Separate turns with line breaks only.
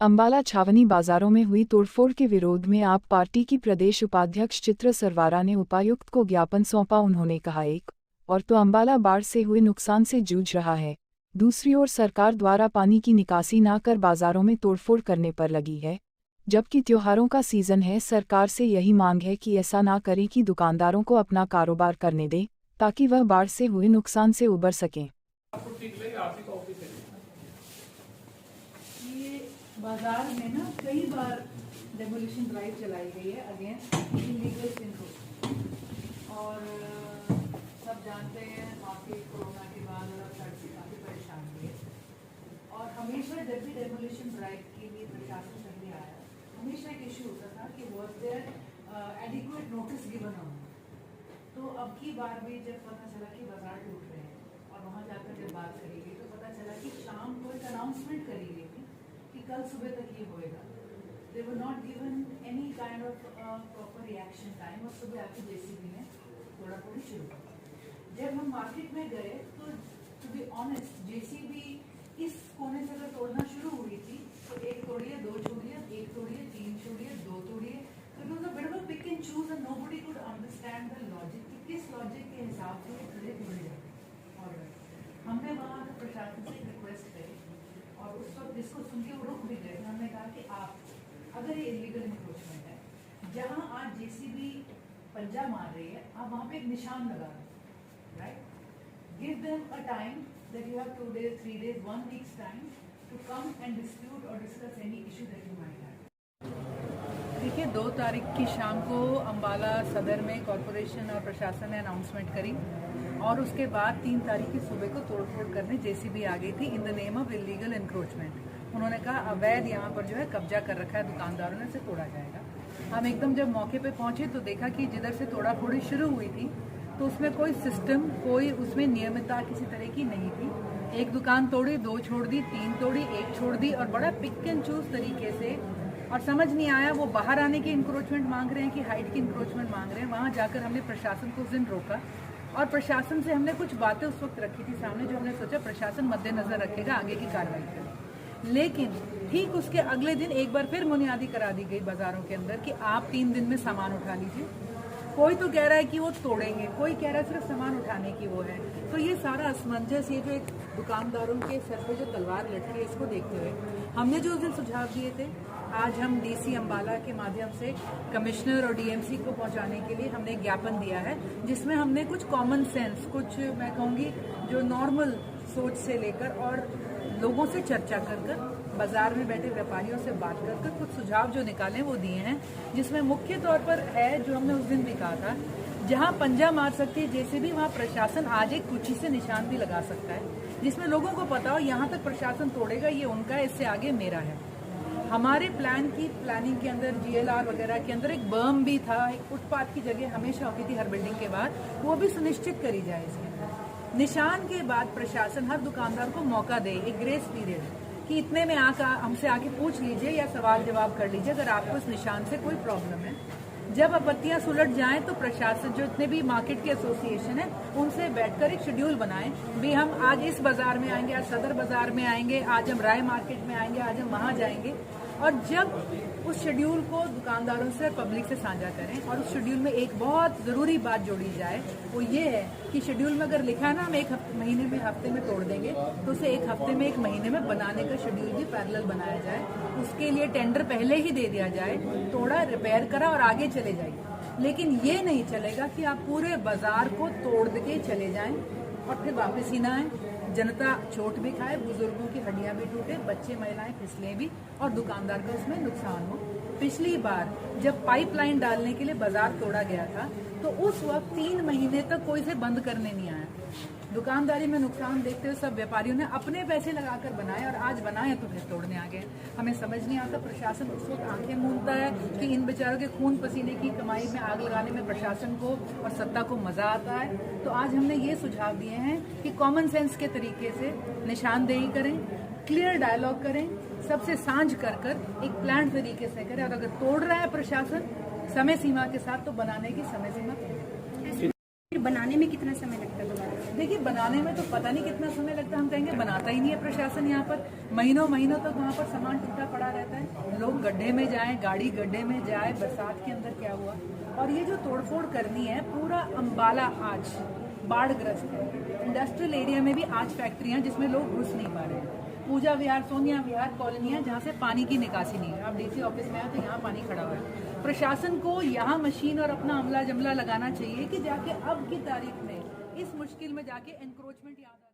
अंबाला छावनी बाजारों में हुई तोड़फोड़ के विरोध में आप पार्टी की प्रदेश उपाध्यक्ष चित्र सरवारा ने उपायुक्त को ज्ञापन सौंपा। उन्होंने कहा, एक और तो अंबाला बाढ़ से हुए नुकसान से जूझ रहा है, दूसरी ओर सरकार द्वारा पानी की निकासी न कर बाजारों में तोड़फोड़ करने पर लगी है, जबकि त्योहारों का सीजन है। सरकार से यही मांग है कि ऐसा ना करें कि दुकानदारों को अपना कारोबार करने दें, ताकि वह बाढ़ से हुए नुकसान से उबर सकें।
बाजार में ना कई बार डेमोलिशन ड्राइव चलाई गई है अगेंस्ट इलीगल इंक्रोचमेंट, और सब जानते हैं काफ़ी कोरोना के बाद सड़क से काफ़ी परेशानी है। और हमेशा जब भी डेमोलिशन ड्राइव के लिए प्रशासन पहले आया, हमेशा एक इशू होता था कि was there adequate notice given on. तो अब की बार भी जब पता चला कि बाजार टूट रहे हैं और वहाँ जाकर जब बात करी गई तो पता चला कि शाम को एक अनाउंसमेंट करी गई थी कि कल सुबह तक ये होएगा। They were not given any kind of proper reaction time, और सुबह आके जेसीबी ने थोड़ा थोड़ी शुरू कर। जब हम मार्केट में गए तो टू बी ऑनेस्ट जेसीबी इस कोने से अगर तोड़ना शुरू हुई थी तो एक तोड़िए, दो छोड़िए, एक तोड़िए, तीन छोड़िए, दो तोड़िए। तो it was a bit of a pick and choose and nobody could understand the logic कि किस लॉजिक के हिसाब से ये खड़े जुड़े जाते। और हमने वहाँ प्रशासन से रिक्वेस्ट करी और उस वक्त जिसको सुन के वो रुक भी गए। हमने कहा कि आप अगर ये इलीगल इंक्रोचमेंट है, जहां आज जेसीबी पंजा मार रही है, आप वहां पे एक निशान लगा रहे, right? Give them a time that you have 2 days, 3 days, 1 week's time to come and dispute और discuss any issue that you might have. देखिए, 2 तारीख की शाम को अंबाला सदर में कॉरपोरेशन और प्रशासन ने अनाउंसमेंट करी और उसके बाद 3 तारीख की सुबह को तोड़फोड़ करने जेसीबी आ गई थी in the name of illegal encroachment. उन्होंने कहा अवैध यहाँ पर जो है कब्जा कर रखा है दुकानदारों ने, से तोड़ा जाएगा। हम एकदम जब मौके पे पहुंचे तो देखा कि जिधर से तोड़ाफोड़ी शुरू हुई थी तो उसमें कोई सिस्टम, कोई उसमें नियमितता किसी तरह की नहीं थी। एक दुकान तोड़ी, 2 छोड़ दी, 3 तोड़ी, 1 छोड़ दी, और बड़ा पिक एंड चूज तरीके से। और समझ नहीं आया वो बाहर आने की इंक्रोचमेंट मांग रहे हैं कि हाइट की इंक्रोचमेंट मांग रहे हैं। वहाँ जाकर हमने प्रशासन को उस दिन रोका और प्रशासन से हमने कुछ बातें उस वक्त रखी थी सामने, जो हमने सोचा प्रशासन मद्देनजर रखेगा, आगे की कार्रवाई करें। लेकिन ठीक उसके अगले दिन एक बार फिर बुनियादी करा दी गई बाजारों के अंदर कि आप 3 दिन में सामान उठा लीजिए। कोई तो कह रहा है कि वो तोड़ेंगे, कोई कह रहा है सिर्फ सामान उठाने की वो है। तो ये सारा असमंजस, ये जो एक दुकानदारों के सर पे जो तलवार लटकी है, इसको देखते हुए हमने जो उस दिन सुझाव दिए थे, आज हम डीसी अंबाला के माध्यम से कमिश्नर और डीएमसी को पहुंचाने के लिए हमने ज्ञापन दिया है, जिसमें हमने कुछ कॉमन सेंस, कुछ मैं कहूँगी जो नॉर्मल सोच से लेकर और लोगों से चर्चा कर बाजार में बैठे व्यापारियों से बात कर कुछ सुझाव जो निकाले वो दिए हैं। जिसमें मुख्य तौर पर है जो हमने उस दिन भी कहा था, जहां पंजा मार सकती है जेसीबी, वहां प्रशासन आज एक कुची से निशान भी लगा सकता है, जिसमें लोगों को पता हो यहाँ तक प्रशासन तोड़ेगा, ये उनका है, इससे आगे मेरा है। हमारे प्लानिंग के अंदर जीएलआर वगैरह के अंदर एक बर्म भी था, एक फुटपाथ की जगह हमेशा होती थी हर बिल्डिंग के बाद, वो भी सुनिश्चित करी जाए। इसके अंदर निशान के बाद प्रशासन हर दुकानदार को मौका दे, एक ग्रेस पीरियड, कि इतने में हमसे आके पूछ लीजिए या सवाल जवाब कर लीजिए अगर आपको इस निशान से कोई प्रॉब्लम है। जब आपत्तियां सुलझ जाएं तो प्रशासन, जो इतने भी मार्केट के एसोसिएशन है, उनसे बैठकर एक शेड्यूल बनाएं भी हम आज इस बाजार में आएंगे, आज सदर बाजार में आएंगे, आज हम राय मार्केट में आएंगे, आज हम वहां जाएंगे। और जब उस शेड्यूल को दुकानदारों से, पब्लिक से साझा करें, और उस शेड्यूल में एक बहुत जरूरी बात जोड़ी जाए, वो ये है कि शेड्यूल में अगर लिखा है ना हम 1 महीने में, हफ्ते में तोड़ देंगे, तो उसे 1 हफ्ते में, 1 महीने में बनाने का शेड्यूल भी पैरेलल बनाया जाए। उसके लिए टेंडर पहले ही दे दिया जाए, तोड़ा, रिपेयर करा और आगे चले जाइए। लेकिन ये नहीं चलेगा कि आप पूरे बाजार को तोड़ के चले जाएं और फिर वापस ही ना आए। जनता चोट भी खाए, बुजुर्गों की हड्डियां भी टूटे, बच्चे महिलाएं फिसले भी और दुकानदार का उसमें नुकसान हो। पिछली बार जब पाइपलाइन डालने के लिए बाजार तोड़ा गया था तो उस वक्त 3 महीने तक कोई से बंद करने नहीं आया। दुकानदारी में नुकसान देखते हुए सब व्यापारियों ने अपने पैसे लगाकर बनाए, और आज बनाए तो फिर तोड़ने आ गए। हमें समझ नहीं आता, प्रशासन उस वक्त आंखें मूंदता है कि इन बेचारों के खून पसीने की कमाई में आग लगाने में प्रशासन को और सत्ता को मजा आता है। तो आज हमने ये सुझाव दिए हैं कि कॉमन सेंस के तरीके से निशानदेही करें, क्लियर डायलॉग करें, सबसे सांझ कर एक प्लान तरीके से करें, और अगर तोड़ रहा है प्रशासन समय सीमा के साथ तो बनाने की समय सीमा करें।
बनाने में कितना समय लगता है दोबारा?
देखिए, बनाने में तो पता नहीं कितना समय लगता है, हम कहेंगे बनाता ही नहीं है प्रशासन। यहाँ पर महीनों तक वहाँ पर सामान टूटा पड़ा रहता है। गड्ढे में जाएं, गाड़ी गड्ढे में जाए, बरसात के अंदर क्या हुआ। और ये जो तोड़फोड़ करनी है, पूरा अंबाला आज बाढ़ग्रस्त है। इंडस्ट्रियल एरिया में भी आज फैक्ट्रियां जिसमें लोग घुस नहीं पा रहे हैं। पूजा विहार, सोनिया विहार कॉलोनियां जहाँ से पानी की निकासी नहीं है। आप डीसी ऑफिस में आए तो यहाँ पानी खड़ा हुआ है। प्रशासन को यहाँ मशीन और अपना अमला जमला लगाना चाहिए कि जाके अब की तारीख में इस मुश्किल में जाके एनक्रोचमेंट याद